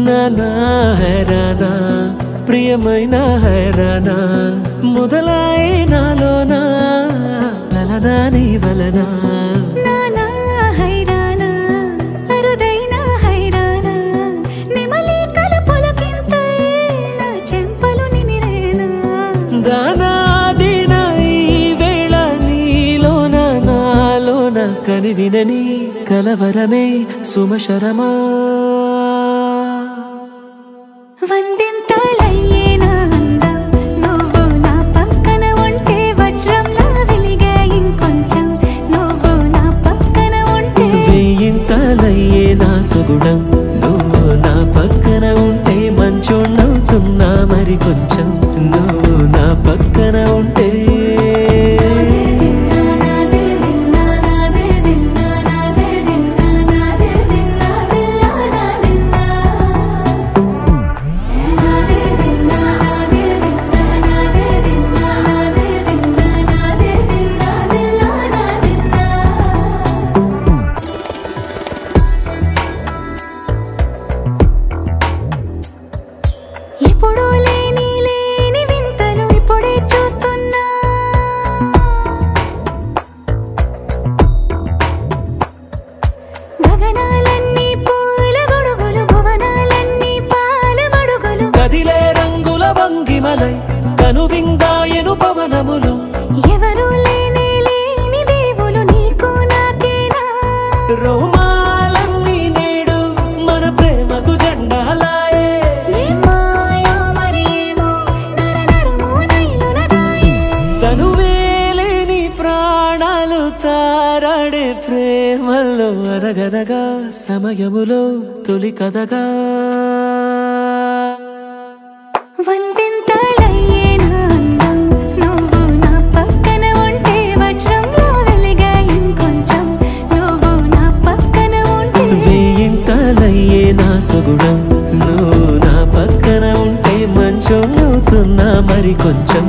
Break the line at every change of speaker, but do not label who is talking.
నానా హైరానా ప్రియమైన హైరానా మొదలై నాలోనా లలనా నీ వలనా
నానా హైరానా అరుదైన హైరానా నిమలి కలపులకింతై నా చెంపలు నిమిరేనా
దానాదిన ఈ వేళ నీలోన నాలోన కనివినని కలవరమే సుమశరమా
వందింతలయ్యేనా అందం నువ్వు నా పక్కన ఉంటే వజ్రంలా వెలిగే ఇంకొంచెం నువ్వు నా పక్కన ఉంటే
వేయింతలయ్యేనా సుగుణం నువ్వు నా పక్కన ఉంటే మంచోణ్ణవుతున్నా మరి కొంచెం నువ్వు నా పక్కన ఉంటే
ఎప్పుడూ లేని వింతలు ఇప్పుడే చూస్తున్నా గగనాలన్నీ పూల గొడుగులు భువనాలన్నీ పాల మడుగులు
కదిలే రంగుల భంగిమలై కనువిందాయను పవనములు
ఎవరూ లేని దేవులు నీకు నాకేనా
రోమాలన్నీ నేడు మన ప్రేమకు జెండాలాయే తనువేలేని ప్రాణాలు తారాడే ప్రేమల్లో అనగనగా సమయములో తొలి కథగా
వందింతలయ్యేనా అందం నువ్వు నా పక్కన ఉంటే వజ్రంలా వెలిగే ఇంకొంచెం నువ్వు నా పక్కన ఉంటే
వేయింతలయ్యేనా సుగుణం నువ్వు నా పక్కన ఉంటే మంచోణ్ణవుతున్నా మరి కొంచెం